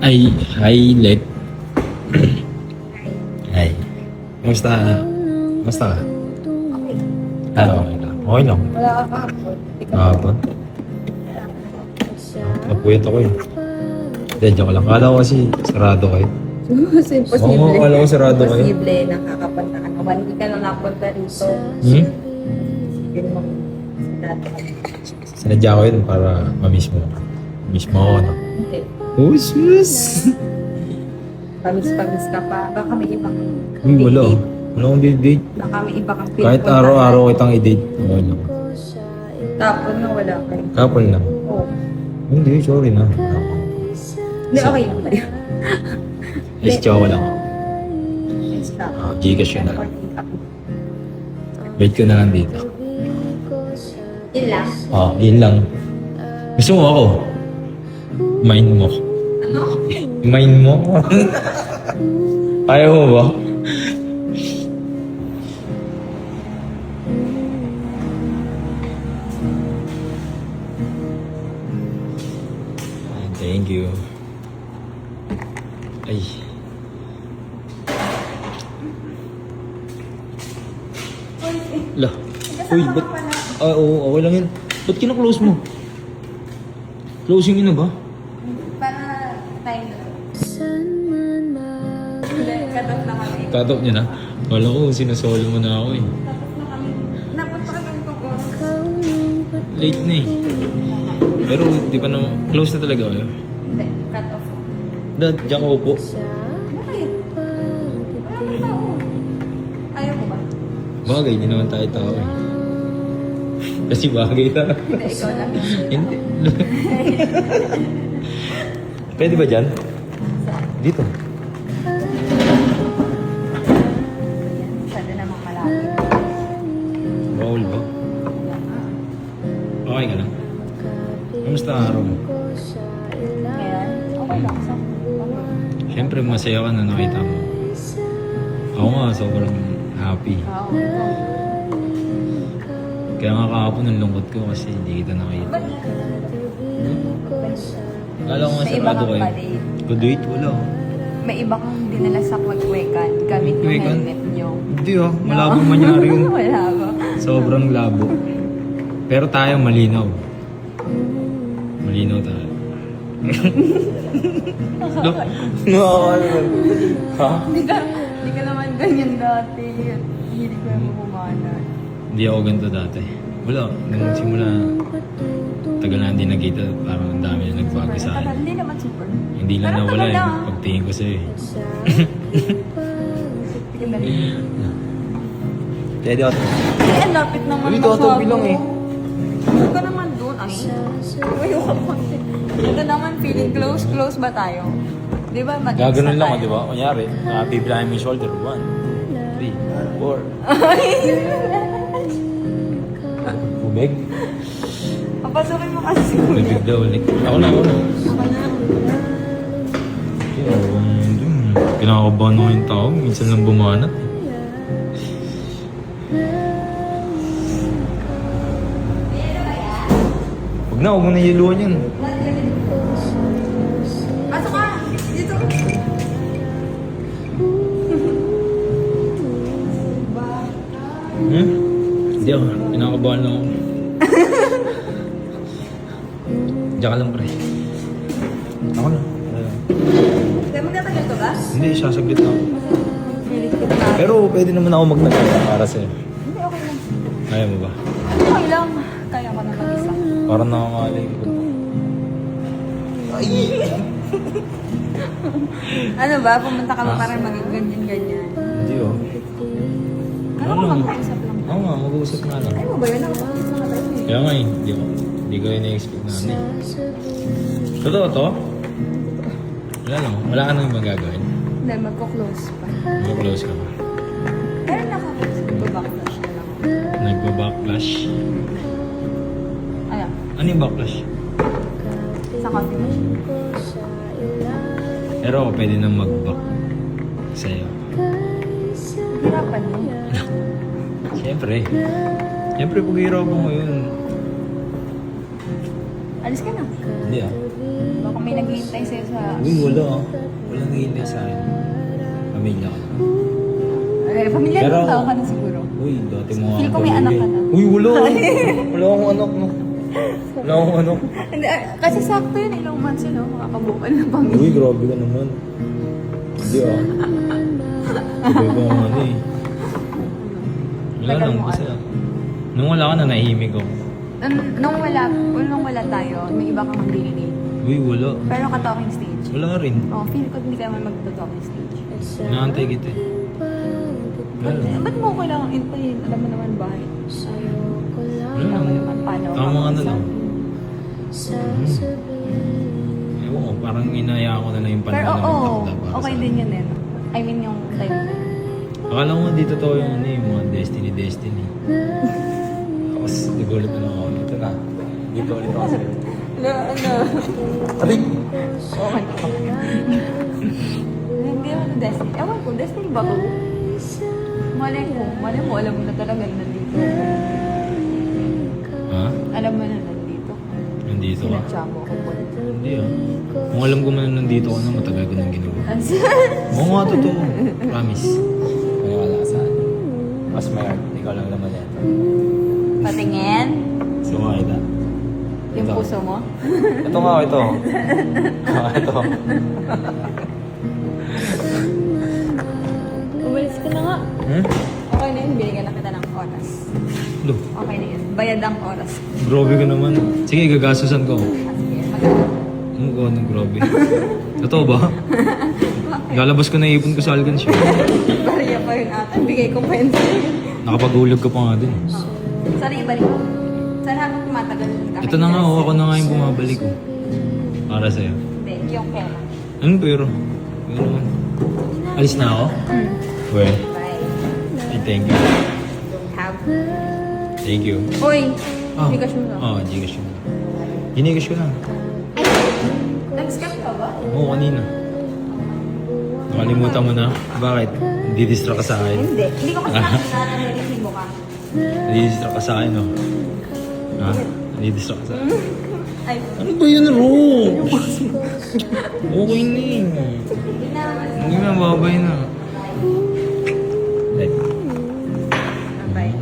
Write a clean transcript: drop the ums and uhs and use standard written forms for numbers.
Ay, hi, Let. Hi. Kamusta? Kamusta ka? Okay lang. Okay lang. Wala ka kahapon. Kahapon? Napuyat ako eh. Hindi, joke lang. Kala ko kasi sarado kayo. Imposible. Oo, kala ko sarado kayo. Imposible. Nakakapunta ka naman. Hindi ka lang napunta rito. Hmm? Yun mo. Dati. Sinadya ko yun para mamiss mo. Miss mo ako, no? Hindi. Oh, sus! Pamis-pamis ka pa. Baka may iba kang Uy, wala. date. Wala akong date. Baka may iba kang Kahit pinupuntahan. araw-araw kitang i-date. Okay lang. Tapos na wala kayo. Couple lang. Oo. Hindi, sorry na. Hindi, okay lang tayo. Is chow lang ako. Stop. Gcash yun na lang. Wait ko na lang dito. Yun lang. Yun lang. Gusto mo ako? Mind mo. Ano? Mind mo? Ayaw mo ba? Thank you. Ay. Lah. Uy, ba't? Oo, okay lang yun. Ba't kina-close mo? Closing yun na ba? Para time na. Hindi, cut off na kami. Cut off niya na? Wala ko, sinasolo mo na ako eh. Tapos na kami. Napunta ka ng oras. Late na eh. Pero di pa na, close na talaga kayo. Hindi, cut off. Dad, diyan ka upo. Bakit? Ayaw mo ba? Bagay, hindi naman tayo tao eh. Kasi bagay na. Hindi, ikaw lang. Hindi. Pwede ba dyan? Dito. Masyado namang malapit. Bawal ba? Okay ka lang? Kamusta ang araw mo? Ngayon, okay lang. So, Siyempre masaya ka na nakita mo. Ako nga, sobrang happy. Kaya nga kahapon ang lungkot ko kasi hindi kita nakita. Kala ko nga May iba sarado kang kayo. palit. Good wala. May iba kang dinala sa kwekwekan gamit yung Kwekwekan? helmet nyo. Hindi malabong mangyari yun. Wala ba? Sobrang labo. Pero tayo malinaw. Malinaw tayo. Ha? Hindi ka naman ganyan dati. Hindi ka mo bumanan. Hindi ako ganito dati. Wala. Nung simula, tagal na hindi nagkita. Parang ang dami na nagbago sa akin. Hindi naman super. Hindi lang Parang nawala tagal eh. lang. Pagtingin ko sa'yo eh. Sige na rin. Pwede ako. Eh, ang lapit naman. Uy, tatabi lang eh. Huwag ka naman doon. Ay, ayoko pa. Ito naman, feeling close. Close ba tayo? Di ba? Mag-ex Gaganon na lang, tayo? di ba? Kunyari, bibilahin mo yung shoulder. 1, 3, 4. Bumig? Papasukin mo kasi si Kuya. Bumig daw ulit. Ako na. Ako na. Kinakabahan ako yung tao. Minsan lang bumanat. Huwag mo na yiluan yun. Pasok ka! Dito! Hindi ako. Kinakabahan lang ako. Diyan ka lang, pre. Ako na. Hindi mo natagal to ba? Hindi, sasaglit na ako. Feeling kita. Pero pwede naman ako magnagawa para sa'yo. Hindi, okay lang. Kaya mo ba? Okay lang. Kaya ko na mag-isa. Parang nakakalay ko. Ay! Ano ba? Pumunta ka ba parang maging ganyan-ganyan? Hindi oh. Ano ko mag-uusap lang? Oo nga, mag-uusap nga lang. Ay mo ba yun? Nakapag-usap na tayo eh. Kaya nga eh, hindi ko ina-expect na ano eh. Totoo to? Wala lang, wala ka nang magagawin. Hindi, magko-close pa. Mag-close ka ba? Pero nakapag-usap. Backlash na lang. Nagpa-backlash. Ayan. Ano yung backlash? Sa coffee machine. Pero ako pwede nang mag-back sa'yo. Hirapan mo. Siyempre. Siyempre, paghihirapan mo yun. Alis ka na. Hindi ah. Baka may naghihintay sa'yo sa... Uy, wala ah. Walang nangihintay sa akin. Pamilya ka. Pamilya Pero- ng tao ka na siguro. Uy, dati mo Feel ko may anak ka na. Uy, wala. Wala akong anak, no. Wala akong anak. Hindi, kasi sakto yun, ilang months yun, no? Makakabukal na pamilya. Uy, grabe ka naman. Hindi ah. Sabi ko ang ano eh. Wala Tagal lang mo, kasi nung wala ka na nahihimig ako. Nung wala tayo, may iba kang maririnig. Uy, wala. Pero ka-talking stage. Wala ka rin. Oh, feel ko hindi ka naman mag-talking stage. Naantay kita eh. Wala. Ba't mo kailangan intayin? Alam mo naman ba? Wala Alam mo lang. naman paano. Tama ka na lang. Ewan ko, parang inaya ko na lang yung Pero panahon oo, takda para okay sa din akin. yun eh. I mean yung time na yun. Akala ko nga dito to yung ano yung mga destiny. Tapos nagulat na lang ako. Ito na. Dito ulit ako sa'yo. Ano? Aray! Okay. Hindi naman yung destiny. Ewan ko, destiny ba to? Malay mo, alam mo na talaga na nandito. Ha? Alam mo na nandito. Nandito ka? Sinadya mo ako po. Hindi ah. Kung alam ko man nandito ka na, matagal ko nang ginawa. Oo nga, totoo. Promise. Maniwala ka sa akin. Mas may art. Ikaw lang naman yan. Patingin. Sumakita. Yung Ito. puso mo. Ito nga, ito. Ito. Umalis ka na nga. Hmm? Okay na yun, binigyan na kita ng oras. Look, Okay na yun. Bayad ang oras. grabe ka naman. Sige, gagastusan ko. Ah, sige, maganda. Ano ko, anong grabe. Totoo ba? Lalabas ko na ipon ko sa Algan Shop. Bariya pa yun ata. Bigay ko pa yun sa'yo. Nakapag-ulog ka pa nga din. Sorry, ibalik ko. Sana habang tumatagal ka. Ito na nga, oh, ako na nga yung bumabalik ko. Para sa'yo. Hindi, yung pera. Anong pero? Ano naman? Alis na ako? Well, Bye. ay, thank you. Have. Thank you. Uy! Ah. Gcash mo na. Oo, Gcash mo. Ginigash ko na. Nag-scam ka ba? Oo, kanina. Nakalimutan mo na? Bakit? Didistract ka sa akin? Hindi. Hindi ko kasi nakita na may resibo ka. Didistract ka sa akin, no? Ha? Didistract ka sa akin? Ay, Ano ba yun, Ro? Okay na eh. hindi na naman. Hindi na, babay na. Bye.